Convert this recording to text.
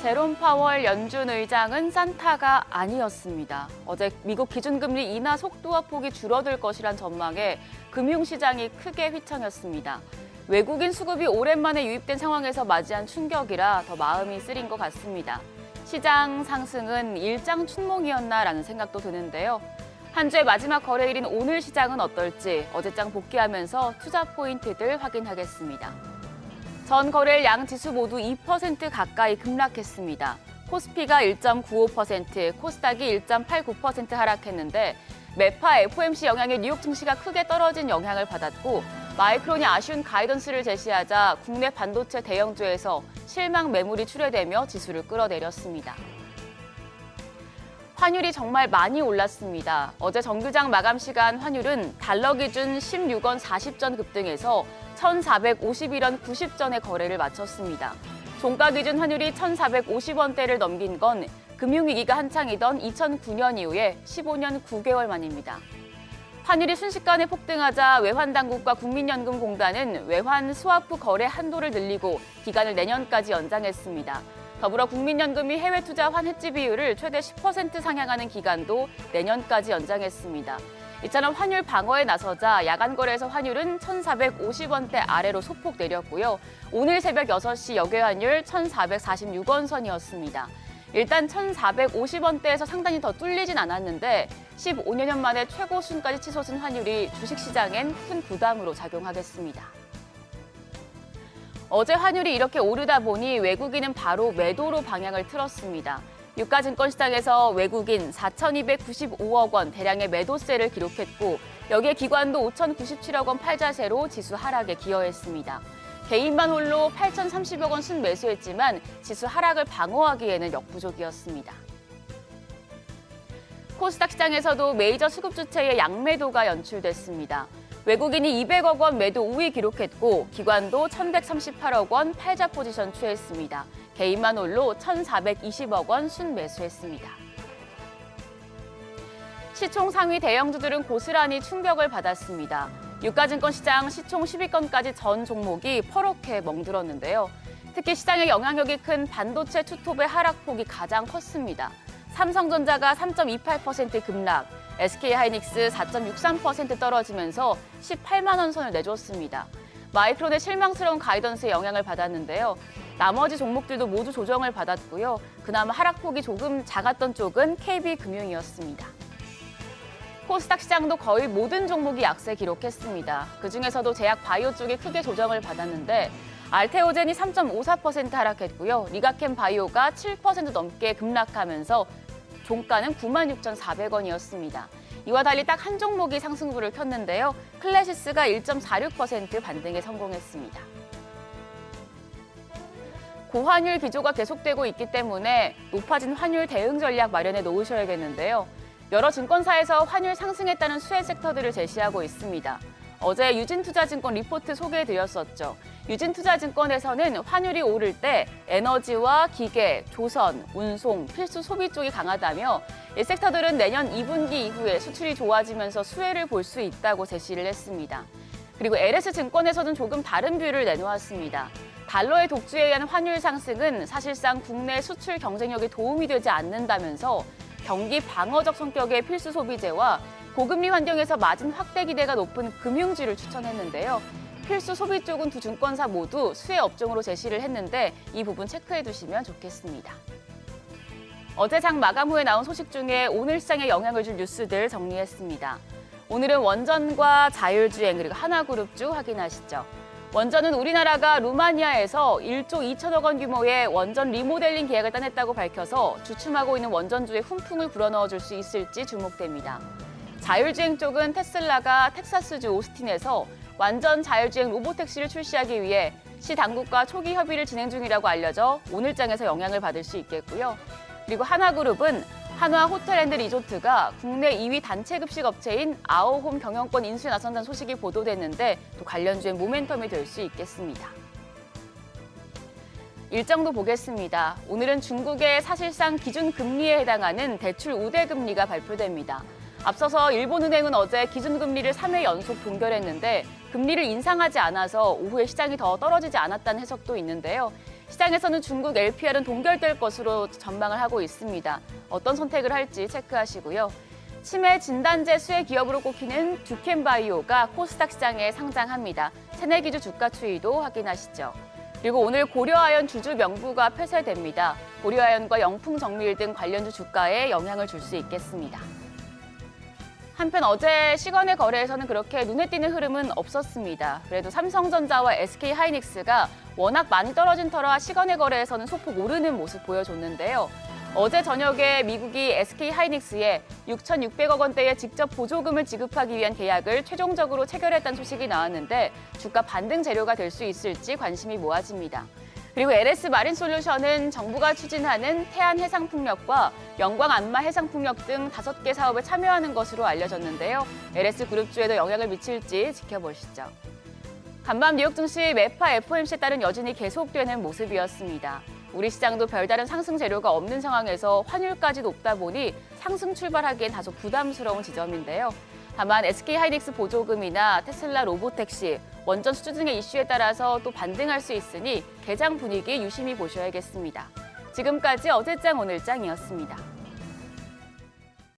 제롬 파월 연준 의장은 산타가 아니었습니다. 어제 미국 기준금리 인하 속도와 폭이 줄어들 것이란 전망에 금융시장이 크게 휘청였습니다. 외국인 수급이 오랜만에 유입된 상황에서 맞이한 충격이라 더 마음이 쓰린 것 같습니다. 시장 상승은 일장춘몽이었나라는 생각도 드는데요. 한 주의 마지막 거래일인 오늘 시장은 어떨지 어제장 복귀하면서 투자 포인트들 확인하겠습니다. 전 거래일 양 지수 모두 2% 가까이 급락했습니다. 코스피가 1.95%, 코스닥이 1.89% 하락했는데 매파 FOMC 영향에 뉴욕 증시가 크게 떨어진 영향을 받았고 마이크론이 아쉬운 가이던스를 제시하자 국내 반도체 대형주에서 실망 매물이 출회되며 지수를 끌어내렸습니다. 환율이 정말 많이 올랐습니다. 어제 정규장 마감 시간 환율은 달러 기준 16원 40전 급등해서 1,451원 90전의 거래를 마쳤습니다. 종가 기준 환율이 1,450원대를 넘긴 건 금융위기가 한창이던 2009년 이후에 15년 9개월 만입니다. 환율이 순식간에 폭등하자 외환당국과 국민연금공단은 외환 스와프 거래 한도를 늘리고 기간을 내년까지 연장했습니다. 더불어 국민연금이 해외 투자 환해지 비율을 최대 10% 상향하는 기간도 내년까지 연장했습니다. 이처럼 환율 방어에 나서자 야간 거래에서 환율은 1,450원대 아래로 소폭 내렸고요. 오늘 새벽 6시 역외 환율 1,446원 선이었습니다. 일단 1,450원대에서 상당히 더 뚫리진 않았는데 15년 만에 최고 수준까지 치솟은 환율이 주식시장엔 큰 부담으로 작용하겠습니다. 어제 환율이 이렇게 오르다 보니 외국인은 바로 매도로 방향을 틀었습니다. 유가증권시장에서 외국인 4,295억 원 대량의 매도세를 기록했고 여기에 기관도 5,097억 원 팔자세로 지수 하락에 기여했습니다. 개인만 홀로 8,030억 원 순매수했지만 지수 하락을 방어하기에는 역부족이었습니다. 코스닥 시장에서도 메이저 수급 주체의 양매도가 연출됐습니다. 외국인이 200억 원 매도 우위 기록했고 기관도 1,138억 원 팔자 포지션 취했습니다. 개인만 홀로 1,420억 원 순매수했습니다. 시총 상위 대형주들은 고스란히 충격을 받았습니다. 유가증권 시장 시총 10위권까지 전 종목이 퍼렇게 멍들었는데요. 특히 시장에 영향력이 큰 반도체 투톱의 하락폭이 가장 컸습니다. 삼성전자가 3.28% 급락, SK하이닉스 4.63% 떨어지면서 18만 원 선을 내줬습니다. 마이크론의 실망스러운 가이던스에 영향을 받았는데요. 나머지 종목들도 모두 조정을 받았고요. 그나마 하락폭이 조금 작았던 쪽은 KB금융이었습니다. 코스닥 시장도 거의 모든 종목이 약세 기록했습니다. 그중에서도 제약 바이오 쪽이 크게 조정을 받았는데 알테오젠이 3.54% 하락했고요. 리가캠 바이오가 7% 넘게 급락하면서 종가는 96,400원이었습니다. 이와 달리 딱 한 종목이 상승부를 켰는데요. 클래시스가 1.46% 반등에 성공했습니다. 고환율 기조가 계속되고 있기 때문에 높아진 환율 대응 전략 마련해 놓으셔야겠는데요. 여러 증권사에서 환율 상승했다는 수혜 섹터들을 제시하고 있습니다. 어제 유진투자증권 리포트 소개해드렸었죠. 유진투자증권에서는 환율이 오를 때 에너지와 기계, 조선, 운송, 필수 소비 쪽이 강하다며 이 섹터들은 내년 2분기 이후에 수출이 좋아지면서 수혜를 볼 수 있다고 제시를 했습니다. 그리고 LS증권에서는 조금 다른 뷰를 내놓았습니다. 달러의 독주에 의한 환율 상승은 사실상 국내 수출 경쟁력에 도움이 되지 않는다면서 경기 방어적 성격의 필수 소비재와 고금리 환경에서 마진 확대 기대가 높은 금융주를 추천했는데요. 필수 소비 쪽은 두 증권사 모두 수혜 업종으로 제시를 했는데 이 부분 체크해 두시면 좋겠습니다. 어제 장 마감 후에 나온 소식 중에 오늘 시장에 영향을 줄 뉴스들 정리했습니다. 오늘은 원전과 자율주행 그리고 하나그룹주 확인하시죠. 원전은 우리나라가 루마니아에서 1조 2천억 원 규모의 원전 리모델링 계약을 따냈다고 밝혀서 주춤하고 있는 원전주에 훈풍을 불어넣어 줄 수 있을지 주목됩니다. 자율주행 쪽은 테슬라가 텍사스주 오스틴에서 완전 자율주행 로보택시를 출시하기 위해 시 당국과 초기 협의를 진행 중이라고 알려져 오늘장에서 영향을 받을 수 있겠고요. 그리고 하나그룹은 한화 호텔앤리조트가 국내 2위 단체 급식 업체인 아오홈 경영권 인수에 나선다는 소식이 보도됐는데 또 관련주의 모멘텀이 될 수 있겠습니다. 일정도 보겠습니다. 오늘은 중국의 사실상 기준금리에 해당하는 대출 우대금리가 발표됩니다. 앞서서 일본은행은 어제 기준금리를 3회 연속 동결했는데 금리를 인상하지 않아서 오후에 시장이 더 떨어지지 않았다는 해석도 있는데요. 시장에서는 중국 LPR은 동결될 것으로 전망을 하고 있습니다. 어떤 선택을 할지 체크하시고요. 치매 진단제 수혜 기업으로 꼽히는 듀켄바이오가 코스닥 시장에 상장합니다. 새내기주 주가 추이도 확인하시죠. 그리고 오늘 고려아연 주주 명부가 폐쇄됩니다. 고려아연과 영풍정밀 등 관련주 주가에 영향을 줄 수 있겠습니다. 한편 어제 시간의 거래에서는 그렇게 눈에 띄는 흐름은 없었습니다. 그래도 삼성전자와 SK하이닉스가 워낙 많이 떨어진 터라 시간의 거래에서는 소폭 오르는 모습 보여줬는데요. 어제 저녁에 미국이 SK하이닉스에 6,600억 원대의 직접 보조금을 지급하기 위한 계약을 최종적으로 체결했다는 소식이 나왔는데 주가 반등 재료가 될 수 있을지 관심이 모아집니다. 그리고 LS마린솔루션은 정부가 추진하는 태안해상풍력과 영광안마해상풍력 등 5개 사업에 참여하는 것으로 알려졌는데요. LS그룹주에도 영향을 미칠지 지켜보시죠. 간밤 뉴욕 증시 매파 FOMC에 따른 여진이 계속되는 모습이었습니다. 우리 시장도 별다른 상승 재료가 없는 상황에서 환율까지 높다 보니 상승 출발하기엔 다소 부담스러운 지점인데요. 다만 SK하이닉스 보조금이나 테슬라 로보택시, 원전 수주 등의 이슈에 따라서 또 반등할 수 있으니 개장 분위기 유심히 보셔야겠습니다. 지금까지 어제장 오늘장이었습니다.